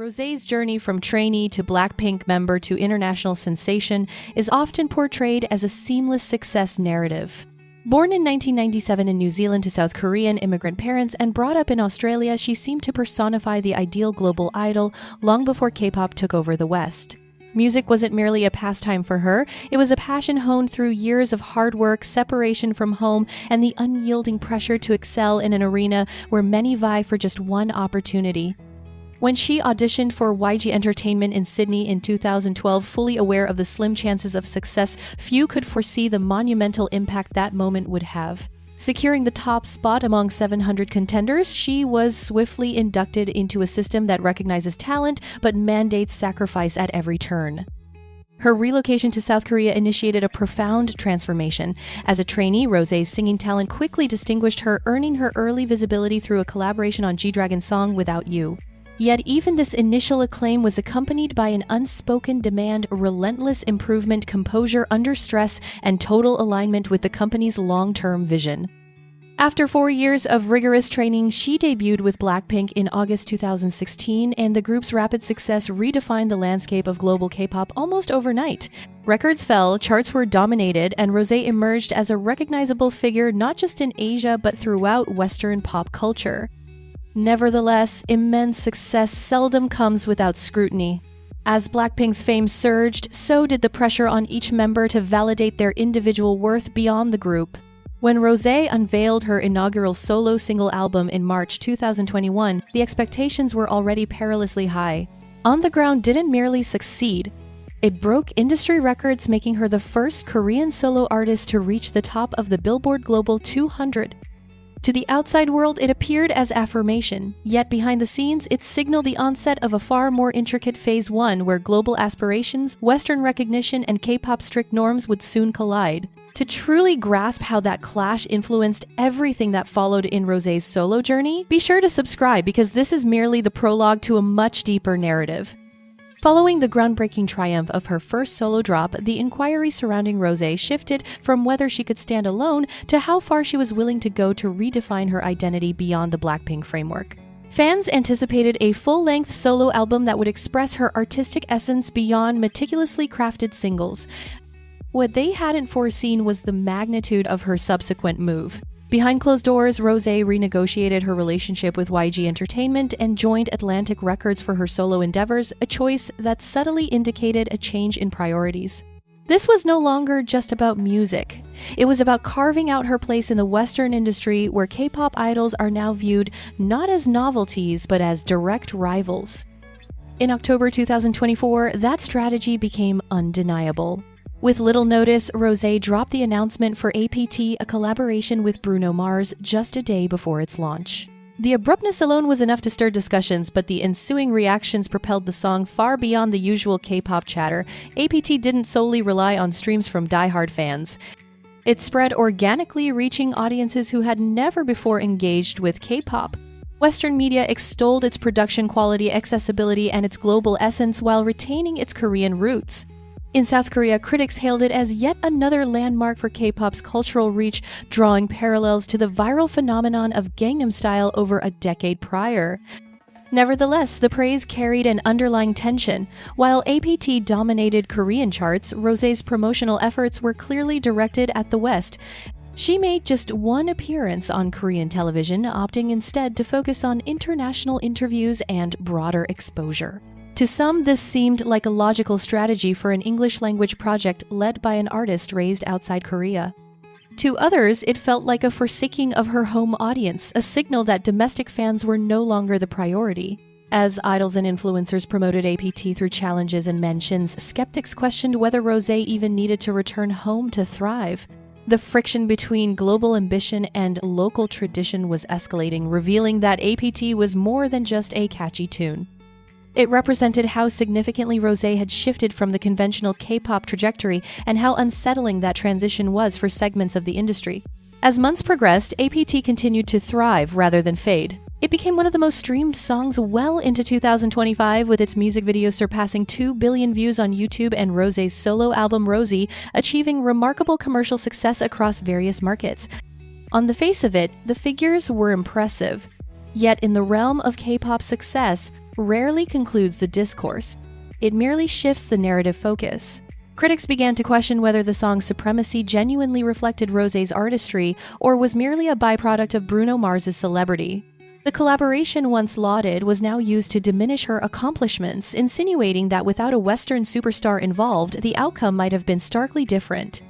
Rosé's journey from trainee to BLACKPINK member to international sensation is often portrayed as a seamless success narrative. Born in 1997 in New Zealand to South Korean immigrant parents and brought up in Australia, she seemed to personify the ideal global idol long before K-pop took over the West. Music wasn't merely a pastime for her, it was a passion honed through years of hard work, separation from home, and the unyielding pressure to excel in an arena where many vie for just one opportunity. When she auditioned for YG Entertainment in Sydney in 2012, fully aware of the slim chances of success, few could foresee the monumental impact that moment would have. Securing the top spot among 700 contenders, she was swiftly inducted into a system that recognizes talent but mandates sacrifice at every turn. Her relocation to South Korea initiated a profound transformation. As a trainee, Rosé's singing talent quickly distinguished her, earning her early visibility through a collaboration on G-Dragon's song Without You. Yet even this initial acclaim was accompanied by an unspoken demand, relentless improvement, composure under stress, and total alignment with the company's long-term vision. After 4 years of rigorous training, she debuted with BLACKPINK in August 2016, and the group's rapid success redefined the landscape of global K-pop almost overnight. Records fell, charts were dominated, and Rosé emerged as a recognizable figure not just in Asia but throughout Western pop culture. Nevertheless, immense success seldom comes without scrutiny. As BLACKPINK's fame surged, so did the pressure on each member to validate their individual worth beyond the group. When Rosé unveiled her inaugural solo single album in March 2021, the expectations were already perilously high. On the Ground didn't merely succeed. It broke industry records, making her the first Korean solo artist to reach the top of the Billboard Global 200. To the outside world, it appeared as affirmation, yet behind the scenes, it signaled the onset of a far more intricate Phase 1 where global aspirations, Western recognition, and K-pop strict norms would soon collide. To truly grasp how that clash influenced everything that followed in Rosé's solo journey, be sure to subscribe because this is merely the prologue to a much deeper narrative. Following the groundbreaking triumph of her first solo drop, the inquiry surrounding Rosé shifted from whether she could stand alone to how far she was willing to go to redefine her identity beyond the BLACKPINK framework. Fans anticipated a full-length solo album that would express her artistic essence beyond meticulously crafted singles. What they hadn't foreseen was the magnitude of her subsequent move. Behind closed doors, Rosé renegotiated her relationship with YG Entertainment and joined Atlantic Records for her solo endeavors, a choice that subtly indicated a change in priorities. This was no longer just about music. It was about carving out her place in the Western industry where K-pop idols are now viewed not as novelties but as direct rivals. In October 2024, that strategy became undeniable. With little notice, Rosé dropped the announcement for APT, a collaboration with Bruno Mars, just a day before its launch. The abruptness alone was enough to stir discussions, but the ensuing reactions propelled the song far beyond the usual K-pop chatter. APT didn't solely rely on streams from diehard fans. It spread organically, reaching audiences who had never before engaged with K-pop. Western media extolled its production quality, accessibility, and its global essence while retaining its Korean roots. In South Korea, critics hailed it as yet another landmark for K-pop's cultural reach, drawing parallels to the viral phenomenon of Gangnam Style over a decade prior. Nevertheless, the praise carried an underlying tension. While APT dominated Korean charts, Rosé's promotional efforts were clearly directed at the West. She made just one appearance on Korean television, opting instead to focus on international interviews and broader exposure. To some, this seemed like a logical strategy for an English-language project led by an artist raised outside Korea. To others, it felt like a forsaking of her home audience, a signal that domestic fans were no longer the priority. As idols and influencers promoted APT through challenges and mentions, skeptics questioned whether Rosé even needed to return home to thrive. The friction between global ambition and local tradition was escalating, revealing that APT was more than just a catchy tune. It represented how significantly Rosé had shifted from the conventional K-pop trajectory and how unsettling that transition was for segments of the industry. As months progressed, APT continued to thrive rather than fade. It became one of the most streamed songs well into 2025, with its music video surpassing 2 billion views on YouTube and Rosé's solo album Rosé achieving remarkable commercial success across various markets. On the face of it, the figures were impressive. Yet in the realm of K-pop success, rarely concludes the discourse. It merely shifts the narrative focus. Critics began to question whether the song's supremacy genuinely reflected Rosé's artistry or was merely a byproduct of Bruno Mars's celebrity. The collaboration once lauded was now used to diminish her accomplishments, insinuating that without a Western superstar involved, the outcome might have been starkly different.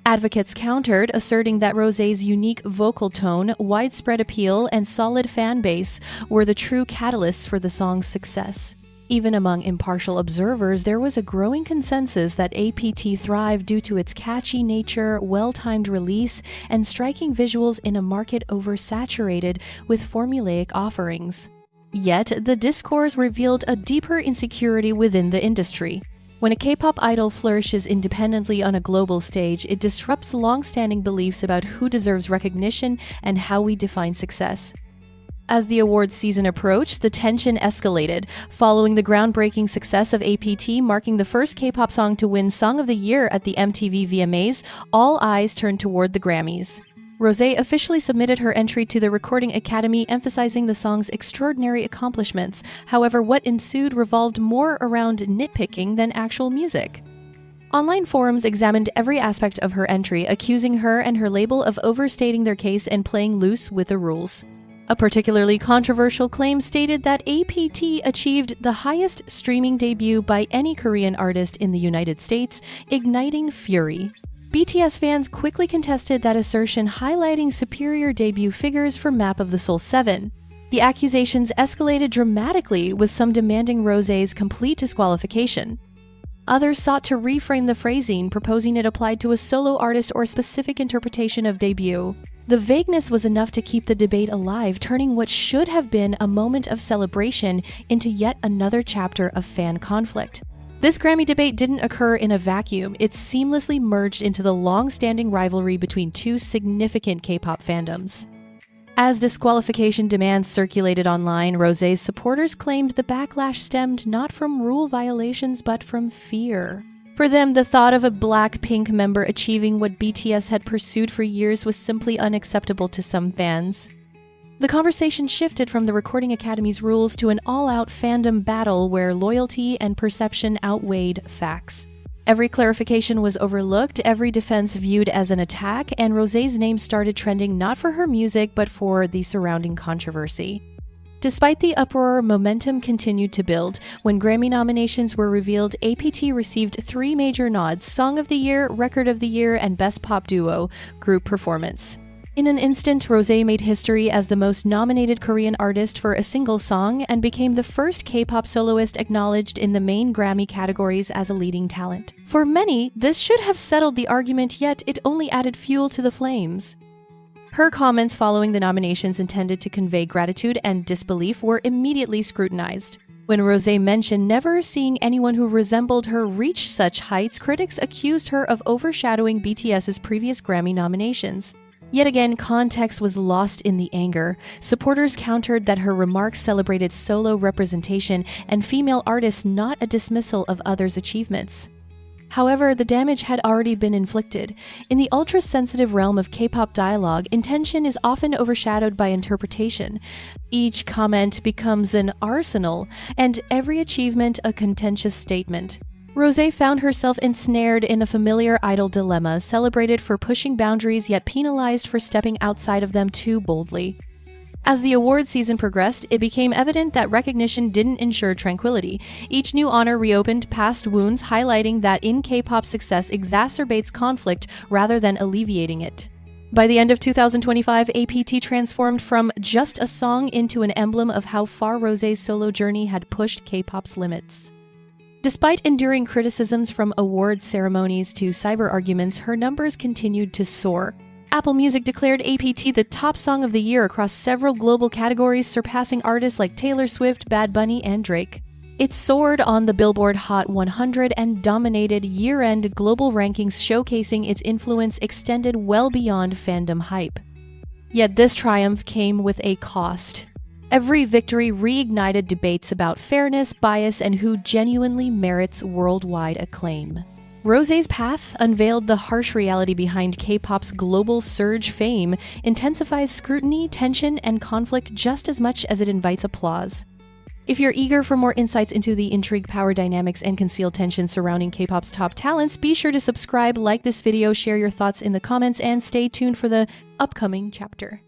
Advocates countered, asserting that Rosé's unique vocal tone, widespread appeal, and solid fan base were the true catalysts for the song's success. Even among impartial observers, there was a growing consensus that APT thrived due to its catchy nature, well-timed release, and striking visuals in a market oversaturated with formulaic offerings. Yet, the discourse revealed a deeper insecurity within the industry. When a K-pop idol flourishes independently on a global stage, it disrupts long-standing beliefs about who deserves recognition and how we define success. As the awards season approached, the tension escalated, following the groundbreaking success of APT, marking the first K-pop song to win Song of the Year at the MTV VMAs. All eyes turned toward the Grammys. Rosé officially submitted her entry to the Recording Academy, emphasizing the song's extraordinary accomplishments. However, what ensued revolved more around nitpicking than actual music. Online forums examined every aspect of her entry, accusing her and her label of overstating their case and playing loose with the rules. A particularly controversial claim stated that APT achieved the highest streaming debut by any Korean artist in the United States, igniting fury. BTS fans quickly contested that assertion, highlighting superior debut figures for Map of the Soul 7. The accusations escalated dramatically, with some demanding Rosé's complete disqualification. Others sought to reframe the phrasing, proposing it applied to a solo artist or specific interpretation of debut. The vagueness was enough to keep the debate alive, turning what should have been a moment of celebration into yet another chapter of fan conflict. This Grammy debate didn't occur in a vacuum. It seamlessly merged into the long-standing rivalry between two significant K-pop fandoms. As disqualification demands circulated online, Rosé's supporters claimed the backlash stemmed not from rule violations but from fear. For them, the thought of a BLACKPINK member achieving what BTS had pursued for years was simply unacceptable to some fans. The conversation shifted from the Recording Academy's rules to an all-out fandom battle where loyalty and perception outweighed facts. Every clarification was overlooked, every defense viewed as an attack, and Rosé's name started trending not for her music but for the surrounding controversy. Despite the uproar, momentum continued to build. When Grammy nominations were revealed, APT received 3 major nods: Song of the Year, Record of the Year, and Best Pop Duo Group Performance. In an instant, Rosé made history as the most nominated Korean artist for a single song and became the first K-pop soloist acknowledged in the main Grammy categories as a leading talent. For many, this should have settled the argument, yet it only added fuel to the flames. Her comments following the nominations, intended to convey gratitude and disbelief, were immediately scrutinized. When Rosé mentioned never seeing anyone who resembled her reach such heights, critics accused her of overshadowing BTS's previous Grammy nominations. Yet again, context was lost in the anger. Supporters countered that her remarks celebrated solo representation and female artists, not a dismissal of others' achievements. However, the damage had already been inflicted. In the ultra-sensitive realm of K-pop dialogue, intention is often overshadowed by interpretation. Each comment becomes an arsenal, and every achievement a contentious statement. Rosé found herself ensnared in a familiar idol dilemma, celebrated for pushing boundaries yet penalized for stepping outside of them too boldly. As the award season progressed, it became evident that recognition didn't ensure tranquility. Each new honor reopened past wounds, highlighting that in K-pop success exacerbates conflict rather than alleviating it. By the end of 2025, APT transformed from just a song into an emblem of how far Rosé's solo journey had pushed K-pop's limits. Despite enduring criticisms from award ceremonies to cyber arguments, her numbers continued to soar. Apple Music declared APT the top song of the year across several global categories, surpassing artists like Taylor Swift, Bad Bunny, and Drake. It soared on the Billboard Hot 100 and dominated year-end global rankings, showcasing its influence extended well beyond fandom hype. Yet this triumph came with a cost. Every victory reignited debates about fairness, bias, and who genuinely merits worldwide acclaim. Rosé's path unveiled the harsh reality behind K-pop's global surge fame, intensifies scrutiny, tension, and conflict just as much as it invites applause. If you're eager for more insights into the intrigue, power dynamics, and concealed tension surrounding K-pop's top talents, be sure to subscribe, like this video, share your thoughts in the comments, and stay tuned for the upcoming chapter.